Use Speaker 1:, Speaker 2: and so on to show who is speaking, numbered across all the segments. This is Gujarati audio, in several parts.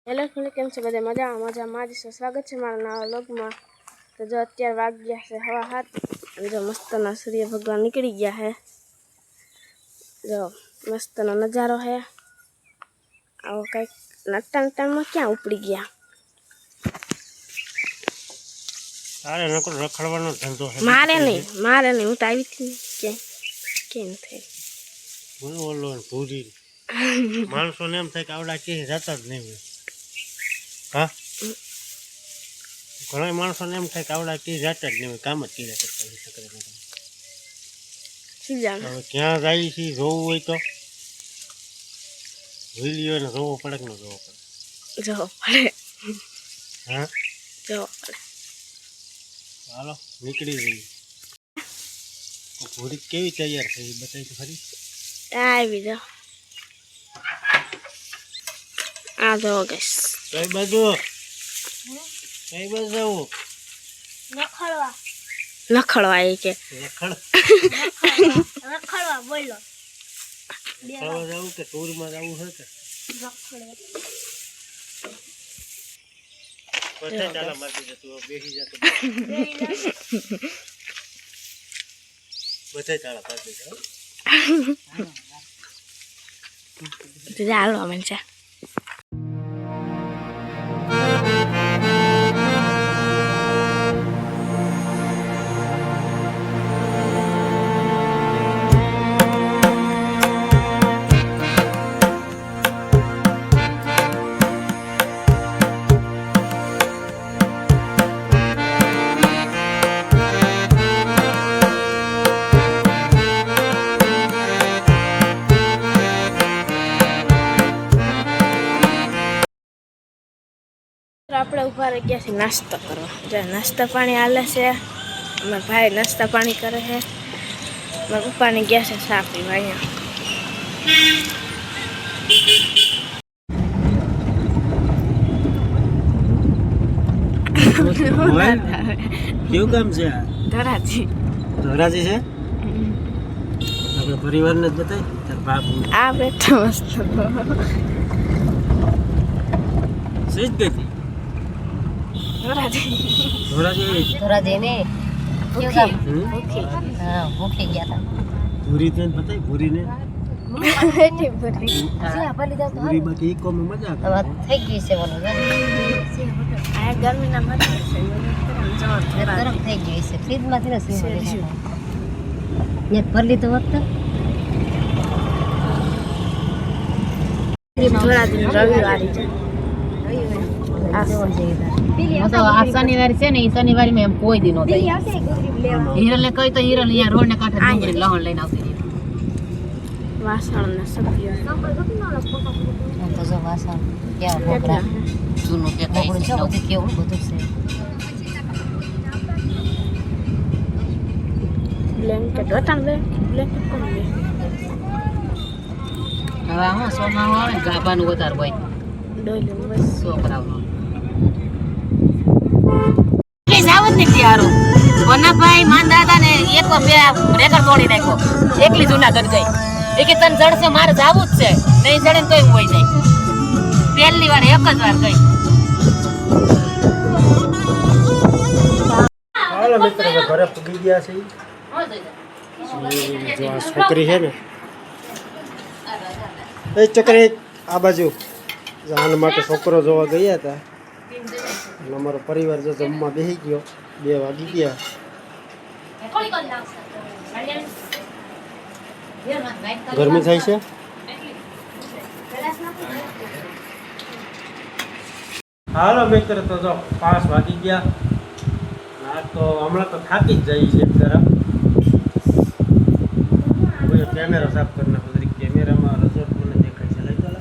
Speaker 1: હેલો ફ્રેન્ડ, કેમ છો બધા? મજામાં જ છો. સ્વાગત છે મારા નવા વ્લોગમાં. તો જો અત્યારે વાગ્યા છે 7:30. જો મસ્તના સૂર્ય ભગવાન નીકળી ગયા છે. જો મસ્તનો નજારો છે. આવો કંઈક નટાણમાં ક્યાં ઉપડી ગયા?
Speaker 2: રખડવાનો ધંધો છે.
Speaker 1: મારે નહીં હું તો આવી હતી કેમ થઈ
Speaker 2: ભૂરી માણસોને એમ થાય કે આવડા કે જતા જ નહીં. હા, ઘણા માણસોને એમ થાય કે આવડા કે જતા જ નહીં, કામ જ કર્યા કરતા હવે ક્યાં જાય છે જોવું હોય તો વિડીયો ને જોવો પડે કે ન જોવો પડે? હા,
Speaker 1: જોવો પડે.
Speaker 2: હાલો નીકળી જઈએ. ભૂરી કેવી તૈયાર થઈ બતાવી તો ખરી.
Speaker 1: આવી જાઓ. આ જો ગઈશ
Speaker 2: કઈ બાજુ જવું?
Speaker 1: નખડવા એ કે
Speaker 3: રખડવા બોલો
Speaker 2: જવું કે ટૂરમાં જવું છે કે પછી ચાલા મારી જતું બેસી જતું બધા ચાલા પાડી
Speaker 1: જાઓ. હાલવા મને આપણે ઉભા રહી ગયા છીએ નાસ્તો કરવા. જો નાસ્તા પાણી હાલે છે. અમારા ભાઈ નાસ્તા પાણી કરે છે. મારા પપ્પાને ગયા છે ચા પીવા અહીંયા.
Speaker 2: કેવું કામ છે?
Speaker 1: ધોરાજી
Speaker 2: છે. આપણે પરિવારને જ બતાય તાર બાપ
Speaker 1: આ બેઠો મસ્ત
Speaker 2: સીજ ગઈ
Speaker 3: ધોરાજી ને ભૂખી ગયા હતા.
Speaker 2: ભૂરી તો બતાય ભૂરીને ભૂરી બાકી ઈ કોમે મજા આવે.
Speaker 3: થઈ ગઈ છે બોલો
Speaker 1: આ ગરમીના મજા
Speaker 3: ગરમ થઈ ગઈ છે. ફ્રીજમાંથી ને ભરલી તો વખત
Speaker 1: રવિવારી છે.
Speaker 3: શનિવાર છે ને, એ શનિવારે મેં કોઈ દી નહોતો. હિરલ ને કહી તો હિરલ અહીંયા રોડ ને કાંઠે ડુંગળી લહણ લઈને આવતી રહી.
Speaker 1: વાસણ ને સબ્જી
Speaker 3: તો જો વાસણ કેવા ભોગડા જૂનું દેખાય છે. કેવું બધું છે.
Speaker 1: બ્લેન્કેટ હતા બ્લેન્કેટ કોણ લે?
Speaker 3: હવે હું સોનાનું આવે ને ગાભાનું વધારે હોય
Speaker 1: ડોલી બસ
Speaker 3: છોકરાઓનું. જાવ જ નથી હારું. વનાભાઈ માંદા હતા ને એક બે રેકર્ડ તોડી નાખ્યો. એકલી જુનાગઢ ગઈ. એ કે તને જડશે, મારે જાવું જ છે. નહીં જડે ને તોય હું વહી જાય. પહેલી વાર એક જ વાર ગઈ.
Speaker 2: હાલો મિત્ર, ઘરે પૂગી ગયા છે. જો આ છોકરી છે ને, એ છોકરી આ બાજુ આના માટે છોકરો જોવા ગયા હતા. અને અમારો પરિવાર જો જમવા બેસી ગયો. 2 વાગી ગયા. ગરમી થાય છે. હાલો મિત્ર, તો જો 5 વાગી ગયા. હા, તો હમણાં તો થાકી જ જાય છે એક તરફ. કેમેરો સાફ કરી નાખો. કેમેરામાં રિઝલ્ટ મને દેખાય છે. લઈ ચાલો.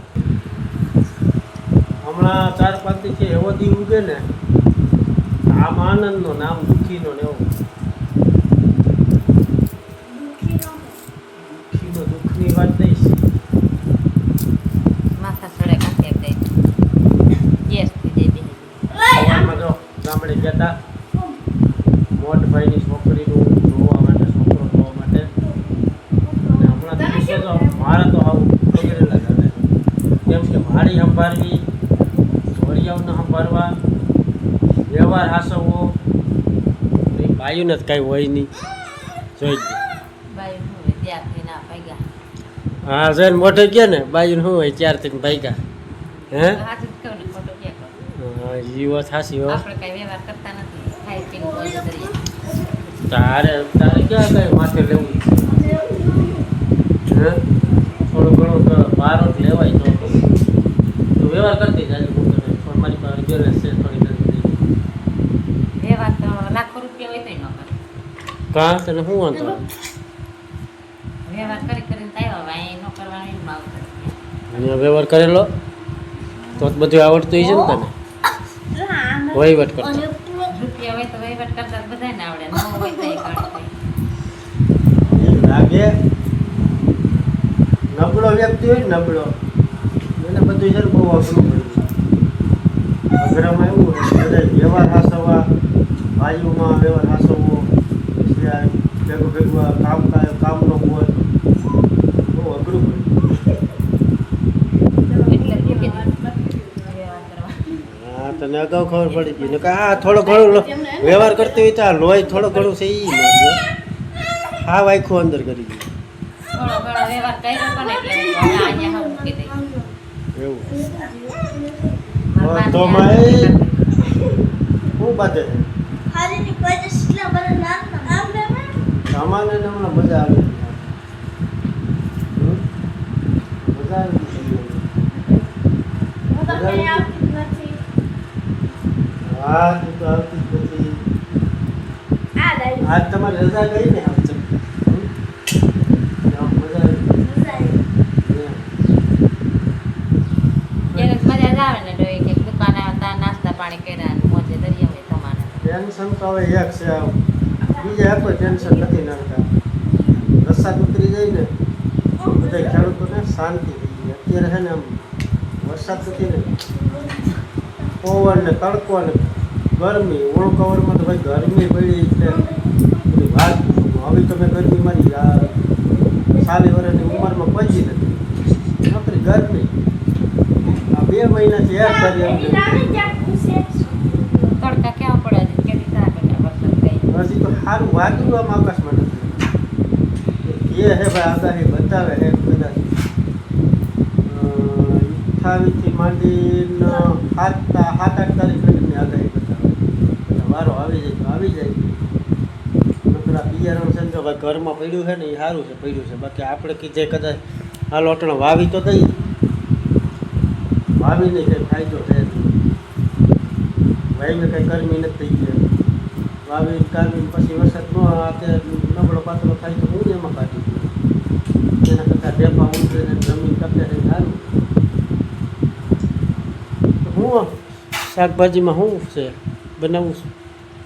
Speaker 2: હમણાં 4-5 દી છે એવો દી ઉગે ને, આમ આનંદનો નામ દુઃખીનો ને એવો દુઃખની વાત દઈશ.
Speaker 3: માથા સડે કાંઠે દે ગેસ થઈ દે.
Speaker 2: સવારમાં જો ગામડે ગયા હતા મોટભાઈની છોકરીનું જોવા માટે, છોકરો જોવા માટે. અને હમણાં દિવસો તો મારા તો આવું બગડેલા જ આવે. કેમ કે મારી સંભાળવી, ફરવા, વ્યવહાર હાસવવો, એ ભાઈઓને જ કાંઈ હોય નહીં. જોઈ જ.
Speaker 3: બાઈ હું હોય ત્યારથી ના ભાગ્યા.
Speaker 2: હા જઈને મોઢે ગયા ને બાઈઓને શું હોય 4 થી ભાગ્યા. હે
Speaker 3: સાચું જ કહું ને, ખોટું ક્યાં કહું?
Speaker 2: હા એ વાત સાચી હો.
Speaker 3: આપણે કઈ વ્યવહાર કરતા નથી, ખાઈ પીને મોજ કરીએ.
Speaker 2: તારે તારે ક્યાં કઈ માથે લેવું? હે થોડું ઘણું તો બારો જ લેવાય તો તું વ્યવહાર કરતી જાય. હું તને પણ મારી પાસે બેલેન્સ છે થોડી ઘણી.
Speaker 3: વ્યવહાર તો લાખો રૂપિયા હોય તોય ન કરે.
Speaker 2: કાં તને શું વાંધો?
Speaker 3: વ્યવહાર કરી કરીને તો આવ્યા, હવે અહીં ન કરવાનું એમ માવ કરે.
Speaker 2: અહીંયા વ્યવહાર કરેલો તો જ બધું આવડતું હોય છે ને તને વહીવટ કરતા.
Speaker 3: રૂપિયા હોય તો વહીવટ કરતા જ બધાને આવડે, ન હોય તો એ કાઢે.
Speaker 2: એમ લાગે નબળો વ્યક્તિ હોય ને નબળો એને બધું છે ને બહુ અઘરું પડ્યું. અઘરામાં એવું હોય કે બધા વ્યવહાર હાસવવા, ભાઈઓમાં વ્યવહાર હાસવવો, પછી આ ભેગું ભેગું આ કામનો બોલ બહુ અઘરું પડ્યું.
Speaker 3: એટલે જ મૂકી દીધું વ્યવહાર કરવા.
Speaker 2: હા તને અગાઉ ખબર પડી ગઈ ને કે આ થોડો ઘણો વ્યવહાર કરતી હોય તો આ લોહી થોડો ઘણું છે એ હા વાયખું અંદર કરી ગયું
Speaker 3: થોડો ઘણો વ્યવહાર કર્યો પણ એટલે હવે અહીંયા હું મૂકી દઈ.
Speaker 2: એવું.
Speaker 3: મારા
Speaker 2: તો
Speaker 3: બાને
Speaker 2: માય
Speaker 3: આ
Speaker 2: શું બાતે છે સામાન્ય ને હમણાં મજા આવી. મજા આવી હા તું તો આવતી જ નથી. આજ તમારી રજા ગઈ ને આમ મજા આવી.
Speaker 3: ક્યારેક મજા જ આવે ને તો એક દુકાને હતા, નાસ્તા પાણી કર્યા અને મોજે દરિયા હોય તમારે.
Speaker 2: ટેન્શન તો હવે એક છે આવ. બીજા કોઈ ટેન્શન નથી નાખતા. વરસાદ ઉતરી જાય ને બધા ખેડૂતોને શાંતિ થઈ ગઈ. અત્યારે છે ને આમ વરસાદ નથી ને પવન ને તડકો ને ગરમી ઓળખાવરમાં તો ભાઈ ગરમી પડી એટલે બધી વાત હવે તમે ગરમી મારી સાલી વર્ષની ઉંમરમાં પહોંચી નથી નોકરી ગરમી આ 2 મહિનાથી એક કરી
Speaker 3: તડકા કેવા પડે છે, કેવી તાપ એટલે વરસાદ થઈ.
Speaker 2: હજી તો સારું વાગ્યું આમ આકાશમાં નથી. એ હે ભાઈ આગાહી બતાવે હે કદાચ 28 થી માંડીને 7-8 તારીખ લગીની આગાહી બતાવે. એટલે વારો આવી જાય તો આવી જાય. નકરા બિયારણ છે ને જો ભાઈ ઘરમાં પડ્યું છે ને એ સારું છે પડ્યું છે. બાકી આપણે કીધે કદાચ આ લોટણ વાવી તો દઈ વાવીને કંઈ ફાયદો થાય નહીં. વાવીને કંઈ ગરમી નથી થઈ ગઈ. વાવીને કાઢવીને પછી વરસાદ ન આવે નબળો પાતળો થાય તો હું એમાં કાઢી દઉં. એના કરતાં ઢેફા ઉતરીને જમીન કપડે થઈ સારું. હું શાકભાજીમાં શું છે બનાવું છું?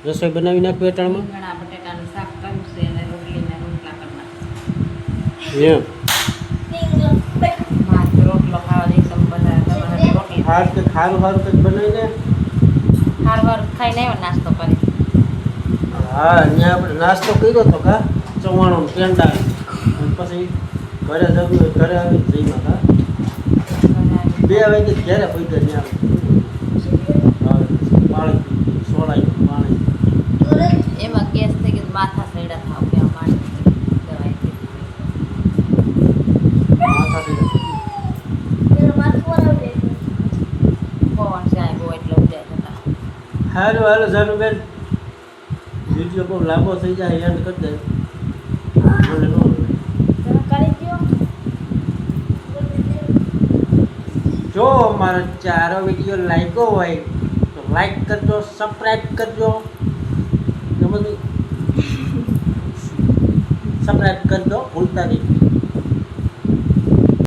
Speaker 2: રસોઈ બનાવી નાખું વેટાણમાં
Speaker 3: રીંગણા બટેટાનું શાક કર્યું છે અને રોટલીને રોટલા કરી નાખ્યા.
Speaker 2: એમ
Speaker 3: ભાત રોટલો ખાવા જઈશ અમે બધા, તમારે રોટલી
Speaker 2: હાર કે ખારું સારું કંઈક બનાવીને
Speaker 3: હાર વાર ખાઈને આવ્યો નાસ્તો કરી.
Speaker 2: હા અહીંયા આપણે નાસ્તો કર્યો હતો કા ચવાણો પેંડા અને પછી ઘરે જમ્યું ઘરે આવી જઈમાં કા 2 વાગે ઘરે પૈસા ત્યાં પાણી સોળાઈ પાણી
Speaker 3: એમાં ગેસ થઈ ગયો, માથા સૈડા થાવ કે માટી દવાઈ
Speaker 2: માથાથી
Speaker 3: પવન જાય બહુ એટલે ઉજાય થતા.
Speaker 2: હારું હાલો જાનુબેન વિડીયો બહુ લાંબો થઈ જાય એન્ડ કરી દે. મને ન જો અમારો ચારો વિડીયો લાગ્યો હોય તો લાઈક કરજો, સબસ્ક્રાઈબ કરજો ને બધું સબસ્ક્રાઈબ કરજો ભૂલતા નહીં.